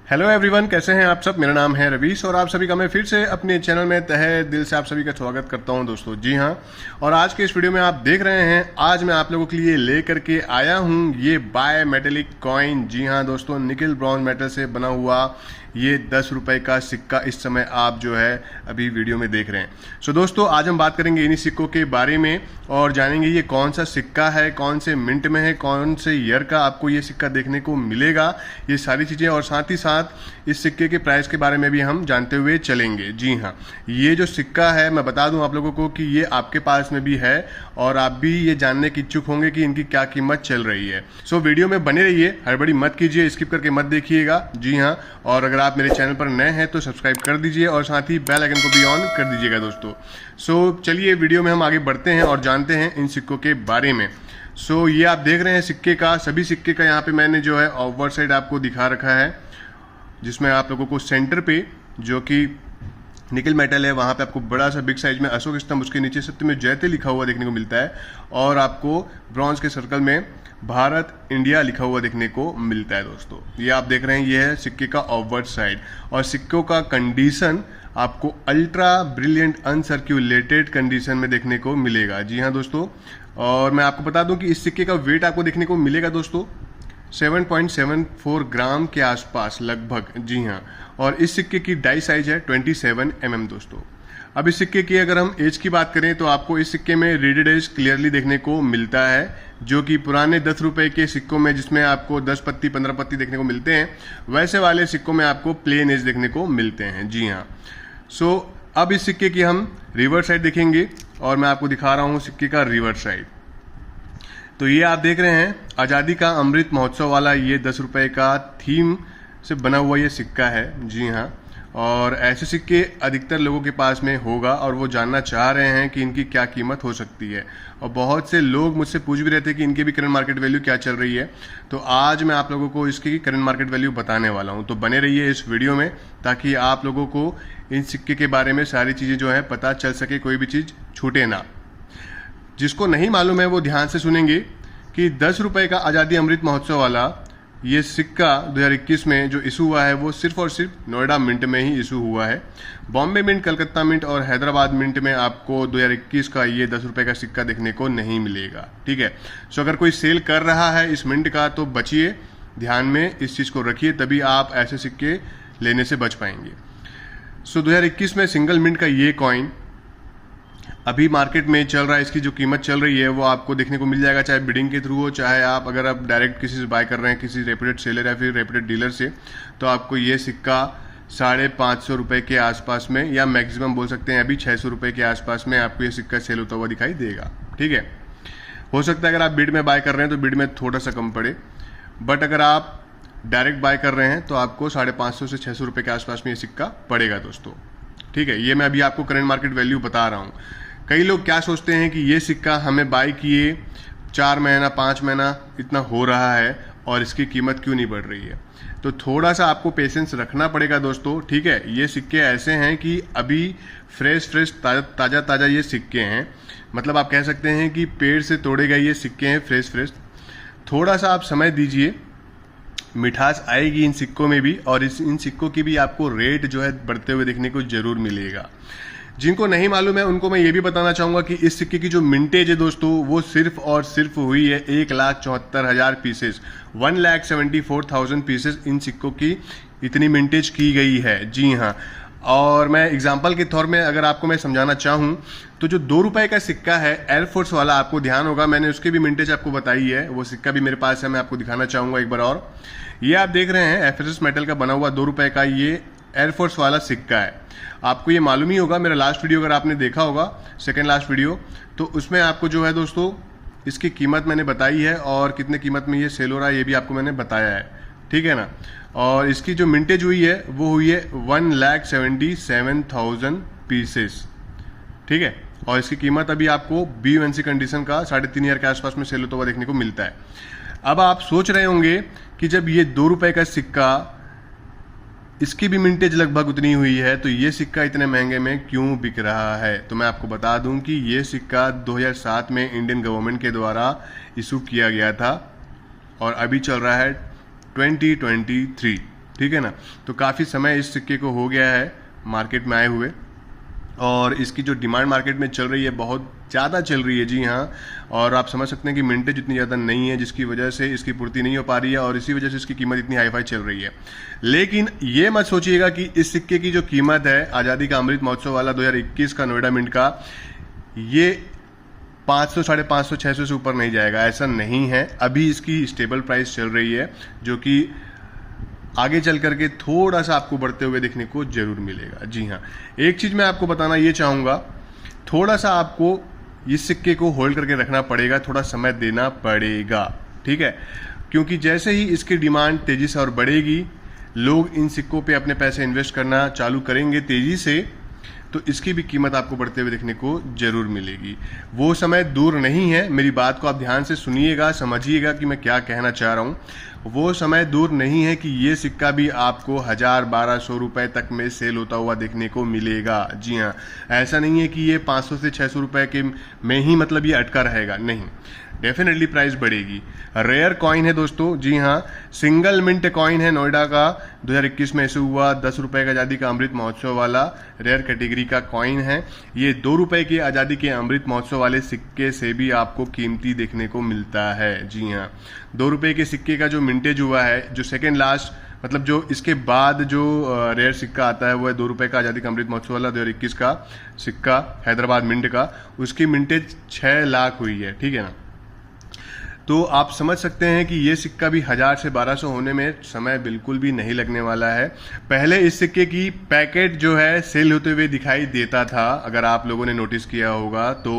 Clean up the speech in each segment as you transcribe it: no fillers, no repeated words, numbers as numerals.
Hello everyone, कैसे हैं आप सब। मेरा नाम है रवीश और आप सभी का मैं फिर से अपने चैनल में तहे दिल से आप सभी का स्वागत करता हूं दोस्तों। जी हां, और आज के इस वीडियो में आप देख रहे हैं, आज मैं आप लोगों के लिए लेकर के आया हूं ये बाय मेटेलिक कॉइन। जी हां दोस्तों, निकल ब्रॉन्ज मेटल से बना हुआ ये 10 रुपए का सिक्का इस समय आप जो है अभी वीडियो में देख रहे हैं। सो दोस्तों, आज हम बात करेंगे इन्हीं सिक्कों के बारे में और जानेंगे ये कौन सा सिक्का है, कौन से मिंट में है, कौन से ईयर का आपको ये सिक्का देखने को मिलेगा, ये सारी चीज़ें, और साथ ही साथ इस सिक्के के प्राइस के बारे में भी हम जानते हुए चलेंगे। जी हाँ, ये जो सिक्का है मैं बता दूं आप लोगों को कि ये आपके पास में भी है और आप भी ये जानने की इच्छुक होंगे कि इनकी क्या कीमत चल रही है। सो वीडियो में बने रहिए, हड़बड़ी मत कीजिए, स्किप करके मत देखिएगा। जी हाँ, और अगर आप मेरे चैनल पर नए हैं तो सब्सक्राइब कर दीजिए और साथ ही बेल आइकन को भी ऑन कर दीजिएगा दोस्तों। सो चलिए वीडियो में हम आगे बढ़ते हैं और जानते हैं इन सिक्कों के बारे में। सो ये आप देख रहे हैं सिक्के का, सभी सिक्के का यहाँ पे मैंने जो है ओवर साइड आपको दिखा रखा है, जिसमें आप लोगों को सेंटर पे जो कि निकल मेटल है वहाँ पे आपको बड़ा सा बिग साइज में अशोक स्तंभ, उसके नीचे सत्यमेव जयते लिखा हुआ देखने को मिलता है और आपको ब्रॉन्ज के सर्कल में भारत इंडिया लिखा हुआ देखने को मिलता है दोस्तों। ये आप देख रहे हैं, ये है सिक्के का ऑफवर्ड साइड और सिक्कों का कंडीशन आपको अल्ट्रा ब्रिलियंट अनसर्क्यूलेटेड कंडीशन में देखने को मिलेगा। जी हाँ दोस्तों, और मैं आपको बता दूं कि इस सिक्के का वेट आपको देखने को मिलेगा दोस्तों 7.74 ग्राम के आसपास लगभग। जी हाँ, और इस सिक्के की डाई साइज है 27 mm दोस्तों। अब इस सिक्के की अगर हम एज की बात करें तो आपको इस सिक्के में रेडेड एज क्लियरली देखने को मिलता है, जो कि पुराने 10 रुपए के सिक्कों में जिसमें आपको 10 पत्ती 15 पत्ती देखने को मिलते हैं, वैसे वाले सिक्कों में आपको प्लेन एज देखने को मिलते हैं। जी हाँ, सो अब इस सिक्के की हम रिवर्स साइड देखेंगे और मैं आपको दिखा रहा हूँ सिक्के का रिवर्स साइड। तो ये आप देख रहे हैं आज़ादी का अमृत महोत्सव वाला ये 10 रुपए का थीम से बना हुआ ये सिक्का है। जी हाँ, और ऐसे सिक्के अधिकतर लोगों के पास में होगा और वो जानना चाह रहे हैं कि इनकी क्या कीमत हो सकती है, और बहुत से लोग मुझसे पूछ भी रहे थे कि इनकी भी करंट मार्केट वैल्यू क्या चल रही है। तो आज मैं आप लोगों को इसकी करंट मार्केट वैल्यू बताने वाला हूँ, तो बने रहिए इस वीडियो में ताकि आप लोगों को इन सिक्के के बारे में सारी चीज़ें जो है पता चल सके, कोई भी चीज़ छूटे ना। जिसको नहीं मालूम है वो ध्यान से सुनेंगे कि 10 रुपए का आज़ादी अमृत महोत्सव वाला ये सिक्का 2021 में जो इशू हुआ है वो सिर्फ और सिर्फ नोएडा मिंट में ही इशू हुआ है। बॉम्बे मिंट, कलकत्ता मिंट और हैदराबाद मिंट में आपको 2021 का ये 10 रुपए का सिक्का देखने को नहीं मिलेगा। ठीक है, सो अगर कोई सेल कर रहा है इस मिंट का तो बचिए, ध्यान में इस चीज़ को रखिए, तभी आप ऐसे सिक्के लेने से बच पाएंगे। सो 2021 में सिंगल मिंट का ये कॉइन अभी मार्केट में चल रहा है, इसकी जो कीमत चल रही है वो आपको देखने को मिल जाएगा, चाहे बिडिंग के थ्रू हो, चाहे आप अगर आप डायरेक्ट किसी से बाय कर रहे हैं, किसी रेपुटेड सेलर या फिर रेपुटेड डीलर से, तो आपको ये सिक्का 550 रुपये के आसपास में, या मैक्सिमम बोल सकते हैं अभी 600 रुपये के आसपास में आपको ये सिक्का सेल होता हुआ दिखाई देगा। ठीक है, हो सकता है अगर आप बिड में बाय कर रहे हैं तो बिड में थोड़ा सा कम पड़े, बट अगर आप डायरेक्ट बाय कर रहे हैं तो आपको 550 से 600 रुपये के आसपास में ये सिक्का पड़ेगा दोस्तों। ठीक है, ये मैं अभी आपको करंट मार्केट वैल्यू बता रहा हूँ। कई लोग क्या सोचते हैं कि ये सिक्का हमें बाय किए 4 महीना 5 महीना इतना हो रहा है और इसकी कीमत क्यों नहीं बढ़ रही है, तो थोड़ा सा आपको पेशेंस रखना पड़ेगा दोस्तों। ठीक है, ये सिक्के ऐसे हैं कि अभी फ्रेश ताज़ा ये सिक्के हैं, मतलब आप कह सकते हैं कि पेड़ से तोड़े गए ये सिक्के हैं, फ्रेश। थोड़ा सा आप समय दीजिए, मिठास आएगी इन सिक्कों में भी, और इन सिक्कों की भी आपको रेट जो है बढ़ते हुए देखने को जरूर मिलेगा। जिनको नहीं मालूम है उनको मैं ये भी बताना चाहूँगा कि इस सिक्के की जो मिंटेज है दोस्तों वो सिर्फ और सिर्फ हुई है 1,74,000 पीसेस, 1,74,000 पीसेस इन सिक्कों की इतनी मिंटेज की गई है। जी हाँ, और मैं एग्जाम्पल के तौर में अगर आपको मैं समझाना चाहूँ तो जो 2 रुपए का सिक्का है एयरफोर्स वाला, आपको ध्यान होगा मैंने उसकी भी मिंटेज आपको बताई है, वो सिक्का भी मेरे पास है, मैं आपको दिखाना चाहूँगा एक बार। और ये आप देख रहे हैं एफएसएस मेटल का बना हुआ 2 रुपए का ये एयरफोर्स वाला सिक्का है। आपको ये मालूम ही होगा, मेरा लास्ट वीडियो अगर आपने देखा होगा, सेकंड लास्ट वीडियो, तो उसमें आपको जो है दोस्तों इसकी कीमत मैंने बताई है और कितने कीमत में ये सेल हो रहा है ये भी आपको मैंने बताया है। ठीक है ना, और इसकी जो मिंटेज हुई है वो हुई है 1,77,000 पीसेस। ठीक है, और इसकी कीमत अभी आपको BUNC कंडीशन का 3.5 के आसपास में सेल होता हुआ देखने को मिलता है। अब आप सोच रहे होंगे कि जब ये 2 रुपए का सिक्का, इसकी भी मिंटेज लगभग उतनी हुई है, तो ये सिक्का इतने महंगे में क्यों बिक रहा है, तो मैं आपको बता दूं कि ये सिक्का 2007 में इंडियन गवर्नमेंट के द्वारा इशू किया गया था और अभी चल रहा है 2023। ठीक है ना। तो काफ़ी समय इस सिक्के को हो गया है मार्केट में आए हुए, और इसकी जो डिमांड मार्केट में चल रही है बहुत ज़्यादा चल रही है, जी हाँ। और आप समझ सकते हैं कि मिंटेज इतनी ज़्यादा नहीं है, जिसकी वजह से इसकी पूर्ति नहीं हो पा रही है, और इसी वजह से इसकी कीमत इतनी हाई फाई चल रही है। लेकिन ये मत सोचिएगा कि इस सिक्के की जो कीमत है आज़ादी का अमृत महोत्सव वाला 2021 का नोएडा मिंट का, ये 500, 550, 600 से ऊपर नहीं जाएगा, ऐसा नहीं है। अभी इसकी स्टेबल प्राइस चल रही है, जो कि आगे चल करके थोड़ा सा आपको बढ़ते हुए देखने को जरूर मिलेगा। जी हाँ, एक चीज़ मैं आपको बताना ये चाहूँगा, थोड़ा सा आपको इस सिक्के को होल्ड करके रखना पड़ेगा, थोड़ा समय देना पड़ेगा, ठीक है। क्योंकि जैसे ही इसकी डिमांड तेज़ी से और बढ़ेगी, लोग इन सिक्कों पे अपने पैसे इन्वेस्ट करना चालू करेंगे तेज़ी से, तो इसकी भी कीमत आपको बढ़ते हुए देखने को जरूर मिलेगी। वो समय दूर नहीं है, मेरी बात को आप ध्यान से सुनिएगा, समझिएगा कि मैं क्या कहना चाह रहा हूँ। वो समय दूर नहीं है कि ये सिक्का भी आपको 1000-1200 रुपए तक में सेल होता हुआ देखने को मिलेगा। जी हाँ, ऐसा नहीं है कि ये 500 से 600 रुपए के में ही मतलब ये अटका रहेगा, नहीं, डेफिनेटली प्राइस बढ़ेगी। रेयर कॉइन है दोस्तों, जी हाँ, सिंगल मिंट कॉइन है, नोएडा का 2021 में इशू हुआ, 10 रुपए का आज़ादी का अमृत महोत्सव वाला रेयर कैटेगरी का कॉइन है। ये 2 रुपए के आज़ादी के अमृत महोत्सव वाले सिक्के से भी आपको कीमती देखने को मिलता है। जी हाँ, 2 रुपए के सिक्के का जो मिंटेज हुआ है, जो सेकेंड लास्ट मतलब जो इसके बाद जो रेयर सिक्का आता है वो है 2 रुपए का आज़ादी का अमृत महोत्सव वाला 2021 का सिक्का, हैदराबाद मिंट का, उसकी मिंटेज 6 लाख हुई है, ठीक है ना। तो आप समझ सकते हैं कि ये सिक्का भी 1000 से 1200 होने में समय बिल्कुल भी नहीं लगने वाला है। पहले इस सिक्के की पैकेट जो है सेल होते हुए दिखाई देता था, अगर आप लोगों ने नोटिस किया होगा तो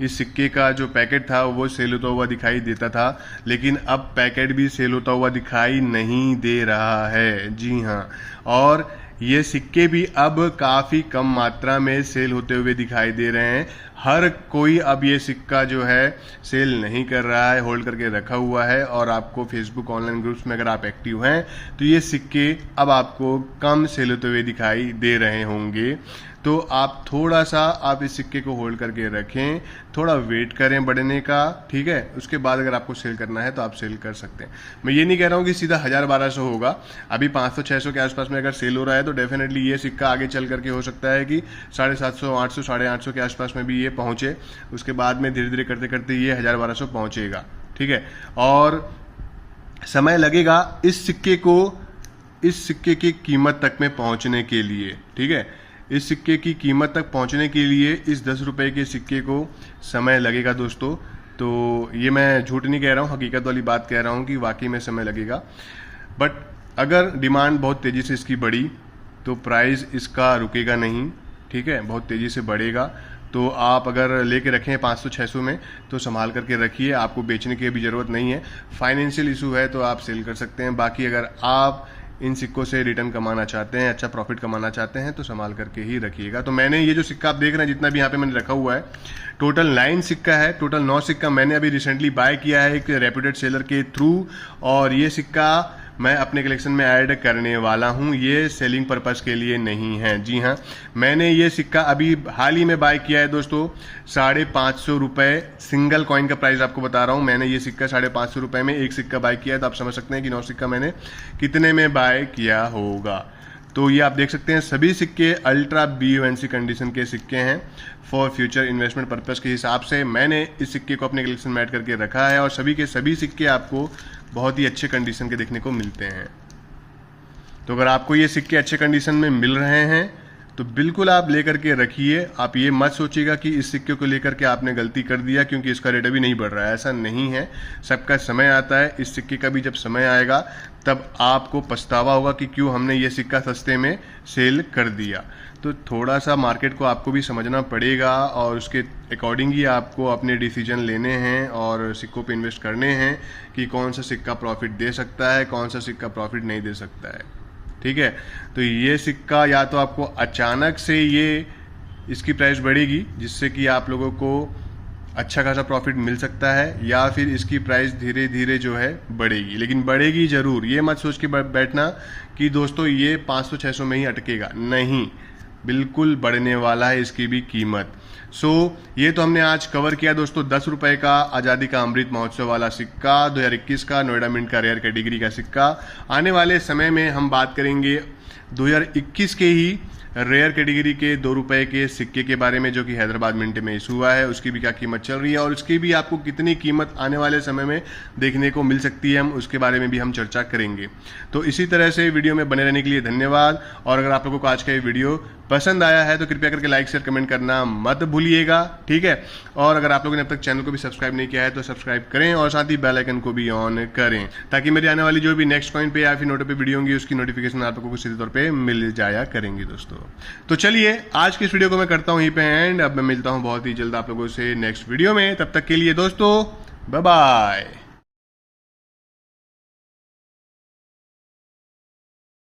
इस सिक्के का जो पैकेट था वो सेल होता हुआ दिखाई देता था, लेकिन अब पैकेट भी सेल होता हुआ दिखाई नहीं दे रहा है। जी हाँ, और ये सिक्के भी अब काफ़ी कम मात्रा में सेल होते हुए दिखाई दे रहे हैं। हर कोई अब ये सिक्का जो है सेल नहीं कर रहा है, होल्ड करके रखा हुआ है। और आपको फेसबुक ऑनलाइन ग्रुप्स में अगर आप एक्टिव हैं तो ये सिक्के अब आपको कम सेल होते हुए दिखाई दे रहे होंगे। तो आप थोड़ा सा आप इस सिक्के को होल्ड करके रखें, थोड़ा वेट करें बढ़ने का, ठीक है। उसके बाद अगर आपको सेल करना है तो आप सेल कर सकते हैं। मैं ये नहीं कह रहा हूँ कि सीधा 1000-1200 होगा, अभी 500-600 के आसपास में अगर सेल हो रहा है तो डेफिनेटली ये सिक्का आगे चल करके हो सकता है कि 750, 800, 850 के आसपास में भी ये पहुँचे। उसके बाद में धीरे धीरे करते करते ये 1000-1200 पहुँचेगा, ठीक है। और समय लगेगा इस सिक्के की कीमत तक में पहुँचने के लिए, ठीक है। इस सिक्के की कीमत तक पहुंचने के लिए इस 10 रुपए के सिक्के को समय लगेगा दोस्तों। तो ये मैं झूठ नहीं कह रहा हूँ, हकीकत वाली बात कह रहा हूँ कि वाकई में समय लगेगा। बट अगर डिमांड बहुत तेज़ी से इसकी बढ़ी तो प्राइस इसका रुकेगा नहीं, ठीक है, बहुत तेज़ी से बढ़ेगा। तो आप अगर लेके रखें 500-600 में तो संभाल करके रखिए, आपको बेचने की भी ज़रूरत नहीं है। फाइनेंशियल इशू है तो आप सेल कर सकते हैं। बाकी अगर आप इन सिक्कों से रिटर्न कमाना चाहते हैं, अच्छा प्रॉफिट कमाना चाहते हैं तो संभाल करके ही रखिएगा। तो मैंने ये जो सिक्का आप देख रहे हैं, जितना भी यहाँ पे मैंने रखा हुआ है, टोटल 9 सिक्का है, टोटल 9 सिक्का मैंने अभी रिसेंटली बाय किया है एक रेप्यूटेड सेलर के थ्रू, और ये सिक्का मैं अपने कलेक्शन में ऐड करने वाला हूँ, ये सेलिंग पर्पस के लिए नहीं है। जी हाँ, मैंने ये सिक्का अभी हाल ही में बाय किया है दोस्तों, 550 रुपये सिंगल कॉइन का प्राइस आपको बता रहा हूँ। मैंने ये सिक्का 550 रुपये में एक सिक्का बाय किया है, तो आप समझ सकते हैं कि 9 सिक्का मैंने कितने में बाय किया होगा। तो ये आप देख सकते हैं सभी सिक्के अल्ट्रा BUNC कंडीशन के सिक्के हैं। फॉर फ्यूचर इन्वेस्टमेंट पर्पस के हिसाब से मैंने इस सिक्के को अपने कलेक्शन में ऐड करके रखा है, और सभी के सभी सिक्के आपको बहुत ही अच्छे कंडीशन के देखने को मिलते हैं। तो अगर आपको ये सिक्के अच्छे कंडीशन में मिल रहे हैं तो बिल्कुल आप लेकर के रखिए। आप ये मत सोचिएगा कि इस सिक्के को लेकर के आपने गलती कर दिया क्योंकि इसका रेट अभी नहीं बढ़ रहा है, ऐसा नहीं है। सबका समय आता है, इस सिक्के का भी जब समय आएगा तब आपको पछतावा होगा कि क्यों हमने ये सिक्का सस्ते में सेल कर दिया। तो थोड़ा सा मार्केट को आपको भी समझना पड़ेगा और उसके अकॉर्डिंग ही आपको अपने डिसीजन लेने हैं और सिक्कों पे इन्वेस्ट करने हैं कि कौन सा सिक्का प्रॉफिट दे सकता है, कौन सा सिक्का प्रॉफिट नहीं दे सकता है, ठीक है। तो ये सिक्का या तो आपको अचानक से ये इसकी प्राइस बढ़ेगी जिससे कि आप लोगों को अच्छा खासा प्रॉफिट मिल सकता है, या फिर इसकी प्राइस धीरे धीरे जो है बढ़ेगी, लेकिन बढ़ेगी ज़रूर। ये मत सोच के बैठना कि दोस्तों ये 500-600 में ही अटकेगा, नहीं, बिल्कुल बढ़ने वाला है इसकी भी कीमत। ये तो हमने आज कवर किया दोस्तों 10 रुपए का आज़ादी का अमृत महोत्सव वाला सिक्का, 2021 का नोएडा मिंट का रेयर कैटेगरी का सिक्का। आने वाले समय में हम बात करेंगे 2021 के ही रेयर कैटेगरी के 2 रुपए के सिक्के के बारे में, जो कि हैदराबाद मिंट में इशू हुआ है। उसकी भी क्या कीमत चल रही है और उसकी भी आपको कितनी कीमत आने वाले समय में देखने को मिल सकती है, हम उसके बारे में भी हम चर्चा करेंगे। तो इसी तरह से वीडियो में बने रहने के लिए धन्यवाद। और अगर आप लोगों को आज का ये वीडियो पसंद आया है तो कृपया करके लाइक शेयर कमेंट करना मत भूलिएगा, ठीक है। और अगर आप लोगों ने अब तक चैनल को भी सब्सक्राइब नहीं किया है तो सब्सक्राइब करें और साथ ही बेल आइकन को भी ऑन करें, ताकि मेरी आने वाली जो भी नेक्स्ट कॉइन पे या फिर नोटो पे वीडियो होंगी उसकी नोटिफिकेशन आप लोगों को सीधे तौर पे मिल जाया करेंगी दोस्तों। तो चलिए आज की इस वीडियो को मैं करता हूं यहीं पे एंड। अब मैं मिलता हूं बहुत ही जल्द आप लोगों से नेक्स्ट वीडियो में। तब तक के लिए दोस्तों बाय बाय।